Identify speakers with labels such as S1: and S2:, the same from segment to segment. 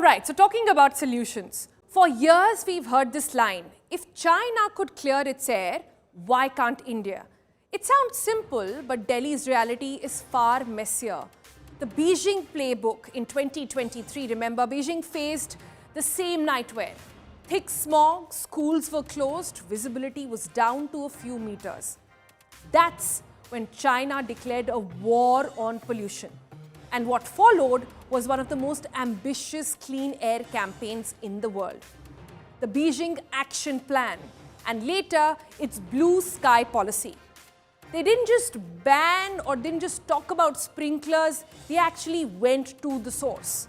S1: All right, so talking about solutions. For years, we've heard this line, if China could clear its air, why can't India? It sounds simple, but Delhi's reality is far messier. The Beijing playbook in 2023, remember, Beijing faced the same nightmare. Thick smog, schools were closed, visibility was down to a few meters. That's when China declared a war on pollution. And what followed was one of the most ambitious clean air campaigns in the world. The Beijing Action Plan, and later its blue sky policy. They didn't just ban or didn't just talk about sprinklers, they actually went to the source.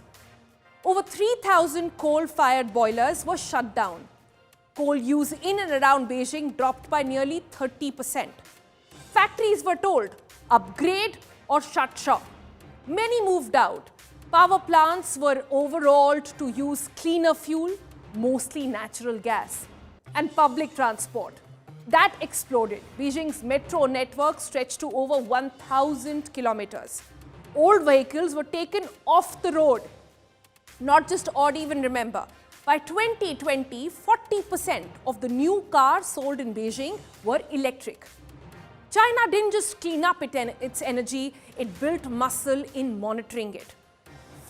S1: Over 3,000 coal-fired boilers were shut down. Coal use in and around Beijing dropped by nearly 30%. Factories were told, upgrade or shut shop. Many moved out. Power plants were overhauled to use cleaner fuel, mostly natural gas. And public transport. That exploded. Beijing's metro network stretched to over 1,000 kilometers. Old vehicles were taken off the road. Not just odd even, remember. By 2020, 40% of the new cars sold in Beijing were electric. China didn't just clean up its energy, it built muscle in monitoring it.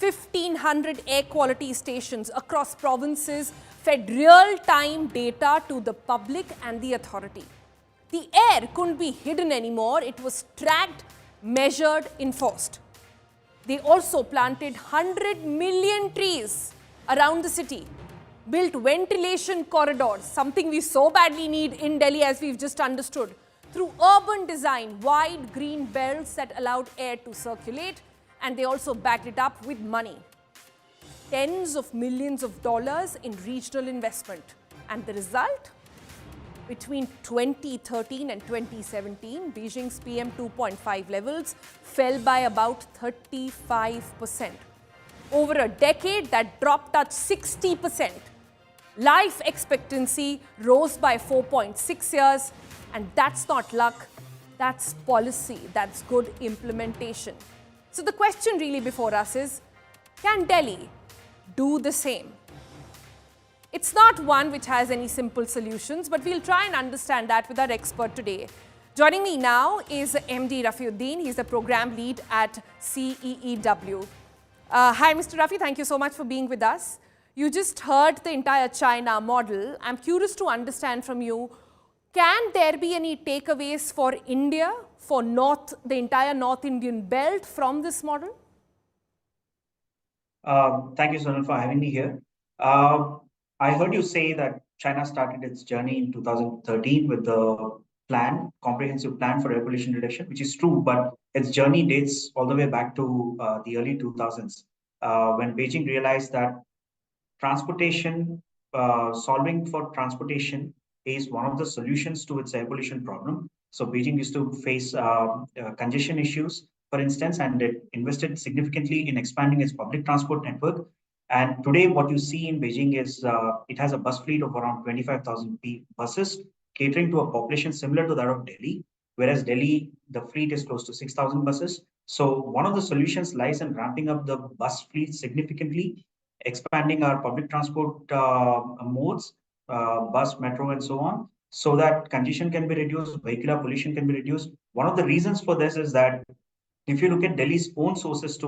S1: 1,500 air quality stations across provinces fed real-time data to the public and the authority. The air couldn't be hidden anymore, it was tracked, measured, enforced. They also planted 100 million trees around the city, built ventilation corridors, something we so badly need in Delhi as we've just understood, through urban design, wide green belts that allowed air to circulate, and they also backed it up with money. Tens of millions of dollars in regional investment. And the result? Between 2013 and 2017, Beijing's PM 2.5 levels fell by about 35%. Over a decade, that drop touched 60%. Life expectancy rose by 4.6 years. And that's not luck, that's policy, that's good implementation. So the question really before us is, can Delhi do the same? It's not one which has any simple solutions, but we'll try and understand that with our expert today. Joining me now is MD Rafiuddin. He's the program lead at CEEW. Hi, Mr. Rafi, thank you so much for being with us. You just heard the entire China model. I'm curious to understand from you, can there be any takeaways for India, for the entire North Indian belt from this model?
S2: Thank you, Sonal, for having me here. I heard you say that China started its journey in 2013 with the comprehensive plan for air pollution reduction, which is true, but its journey dates all the way back to the early 2000s, when Beijing realized that solving for transportation is one of the solutions to its air pollution problem. So Beijing used to face congestion issues, for instance, and it invested significantly in expanding its public transport network. And today what you see in Beijing is it has a bus fleet of around 25,000 buses, catering to a population similar to that of Delhi, whereas Delhi, the fleet is close to 6,000 buses. So one of the solutions lies in ramping up the bus fleet significantly, expanding our public transport modes, bus, metro, and so on, so that congestion can be reduced, vehicular pollution can be reduced. One of the reasons for this is that if you look at Delhi's own sources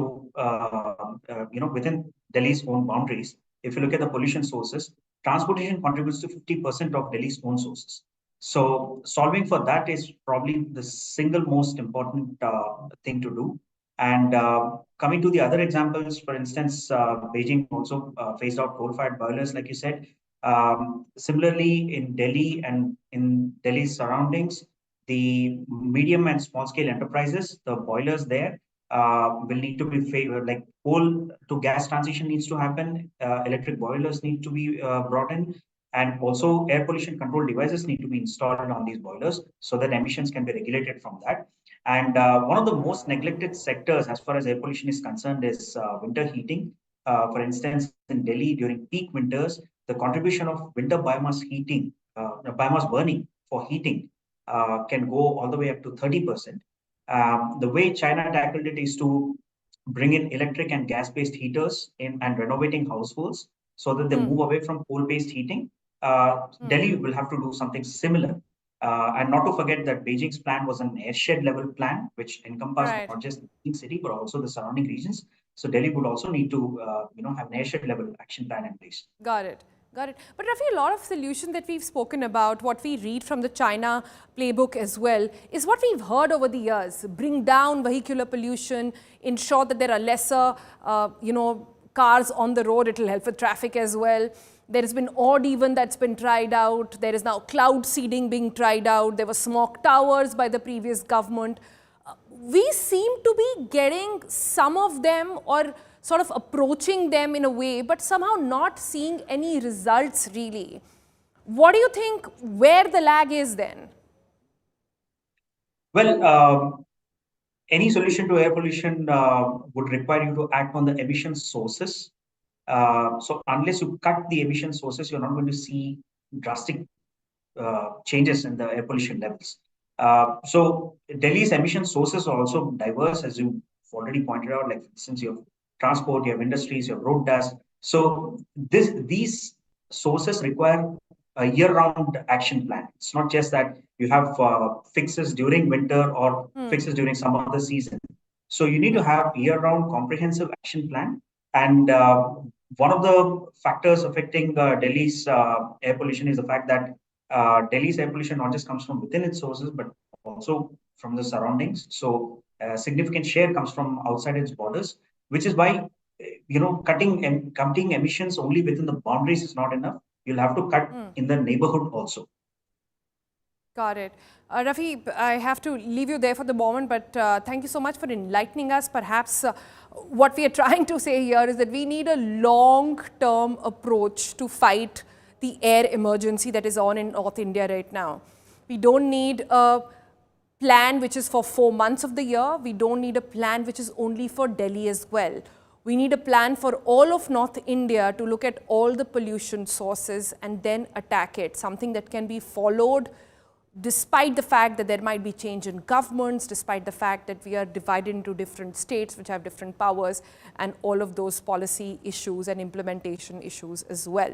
S2: within Delhi's own boundaries, if you look at the pollution sources, transportation contributes to 50% of Delhi's own sources. So solving for that is probably the single most important thing to do. And coming to the other examples, for instance, Beijing also phased out coal-fired boilers, like you said. Similarly, in Delhi and in Delhi's surroundings, the medium and small-scale enterprises, the boilers there will need to be favored. Like coal to gas transition needs to happen. Electric boilers need to be brought in. And also air pollution control devices need to be installed on these boilers so that emissions can be regulated from that. And one of the most neglected sectors as far as air pollution is concerned is winter heating. For instance, in Delhi during peak winters, the contribution of winter biomass heating, biomass burning for heating can go all the way up to 30%. The way China tackled it is to bring in electric and gas-based heaters in and renovating households so that they move away from coal-based heating. Delhi will have to do something similar. And not to forget that Beijing's plan was an airshed level plan, which encompassed
S1: Right.
S2: not just the Beijing city, but also the surrounding regions. So Delhi would also need to, have an airshed level action plan in place.
S1: Got it. Got it. But Rafi, a lot of solutions that we've spoken about, what we read from the China playbook as well, is what we've heard over the years. Bring down vehicular pollution, ensure that there are lesser, cars on the road. It'll help with traffic as well. There has been odd even that's been tried out. There is now cloud seeding being tried out. There were smog towers by the previous government. We seem to be getting some of them or sort of approaching them in a way, but somehow not seeing any results really. What do you think where the lag is then?
S2: Well, any solution to air pollution would require you to act on the emission sources. So unless you cut the emission sources, you're not going to see drastic changes in the air pollution levels. So Delhi's emission sources are also diverse, as you already pointed out. Like since you have transport, you have industries, you have road dust. So these sources require a year-round action plan. It's not just that you have fixes during winter or fixes during some other season. So you need to have year-round comprehensive action plan. And one of the factors affecting Delhi's air pollution is the fact that Delhi's air pollution not just comes from within its sources, but also from the surroundings. So a significant share comes from outside its borders, which is why cutting emissions only within the boundaries is not enough. You'll have to cut in the neighborhood also.
S1: Got it. Rafi, I have to leave you there for the moment, but thank you so much for enlightening us. Perhaps what we are trying to say here is that we need a long-term approach to fight the air emergency that is on in North India right now. We don't need a plan which is for 4 months of the year. We don't need a plan which is only for Delhi as well. We need a plan for all of North India to look at all the pollution sources and then attack it, something that can be followed despite the fact that there might be change in governments, despite the fact that we are divided into different states which have different powers and all of those policy issues and implementation issues as well.